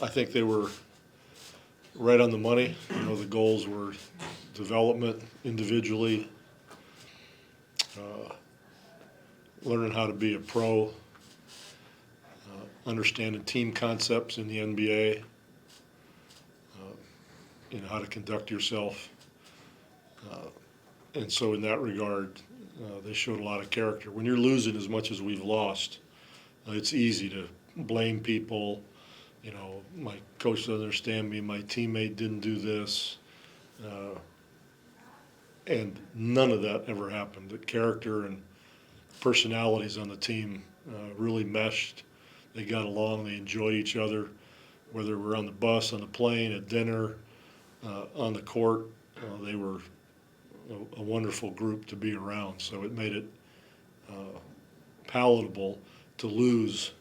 I think they were right on the money. The goals were development individually, learning how to be a pro, understanding team concepts in the NBA, how to conduct yourself. And so in that regard, they showed a lot of character. When you're losing as much as we've lost, it's easy to blame people. My coach doesn't understand me, my teammate didn't do this. And none of that ever happened. The character and personalities on the team really meshed. They got along, they enjoyed each other, whether we're on the bus, on the plane, at dinner, on the court. They were a wonderful group to be around, so it made it palatable to lose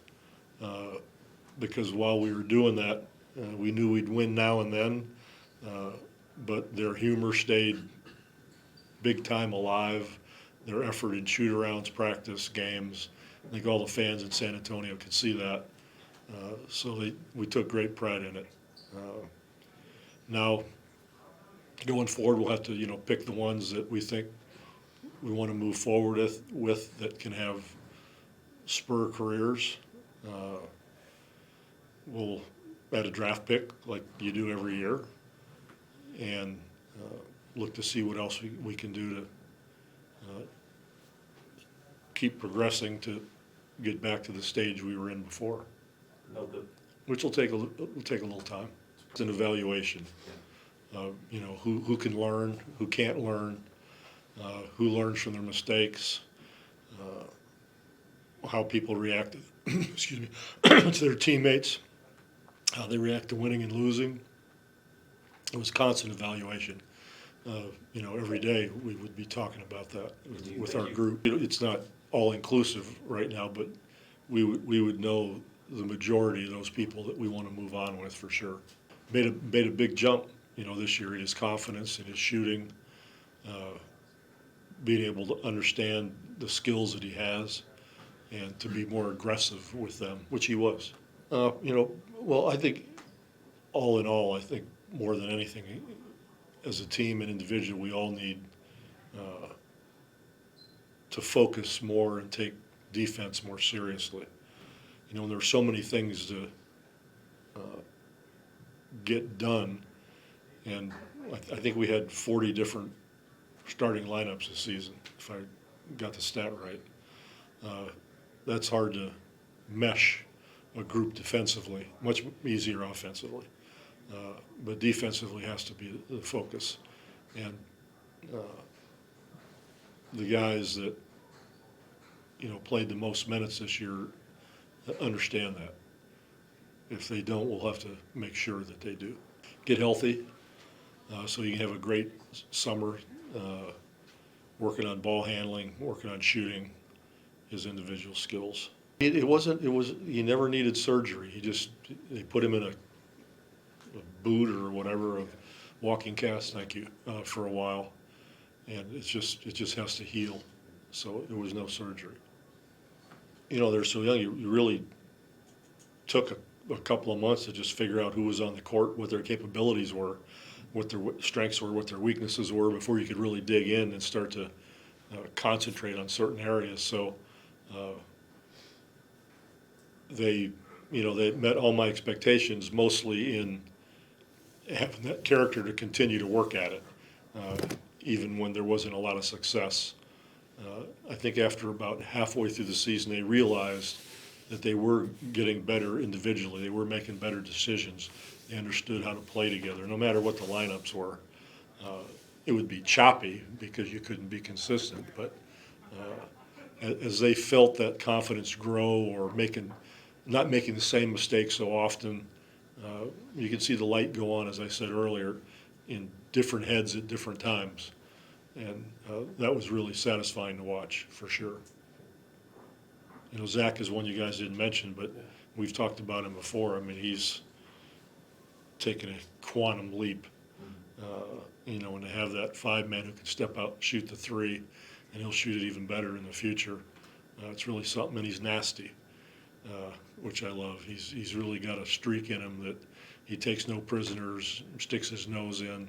because while we were doing that, we knew we'd win now and then, but their humor stayed big time alive, their effort in shoot-arounds, practice, games. I think all the fans in San Antonio could see that, so we took great pride in it. Now, going forward, we'll have to pick the ones that we think we want to move forward with that can have Spur careers. We'll add a draft pick like you do every year, and look to see what else we can do to keep progressing to get back to the stage we were in before. Okay. Which will take a little time. It's an evaluation. Who can learn, who can't learn, who learns from their mistakes, how people react excuse me, to their teammates, how they react to winning and losing. It was constant evaluation. Every day we would be talking about that with our group. It's not all inclusive right now, but we would know the majority of those people that we want to move on with for sure. Made a big jump, this year in his confidence, in his shooting, being able to understand the skills that he has, and to be more aggressive with them, which he was. Well, I think all in all, I think more than anything, as a team and individual, we all need to focus more and take defense more seriously. And there are so many things to get done, and I think we had 40 different starting lineups this season, if I got the stat right. That's hard to mesh a group defensively, much easier offensively. But defensively has to be the focus. And the guys that, played the most minutes this year understand that. If they don't, we'll have to make sure that they do. Get healthy so you can have a great summer, working on ball handling, working on shooting, his individual skills. He never needed surgery. They put him in a boot or whatever, a walking cast, thank you, for a while. And it just has to heal. So there was no surgery. They're so young, you really took a couple of months to just figure out who was on the court, what their capabilities were, what their strengths were, what their weaknesses were, before you could really dig in and start to concentrate on certain areas. So they met all my expectations, mostly in having that character to continue to work at it, even when there wasn't a lot of success. I think after about halfway through the season, they realized that they were getting better individually. They were making better decisions. They understood how to play together, no matter what the lineups were. It would be choppy because you couldn't be consistent, but as they felt that confidence grow, or not making the same mistakes so often, you could see the light go on, as I said earlier, in different heads at different times. And that was really satisfying to watch, for sure. Zach is one you guys didn't mention, but we've talked about him before. I mean, he's taken a quantum leap. And to have that five-man who can step out and shoot the three, and he'll shoot it even better in the future, it's really something, and he's nasty. which I love. He's really got a streak in him that he takes no prisoners, sticks his nose in.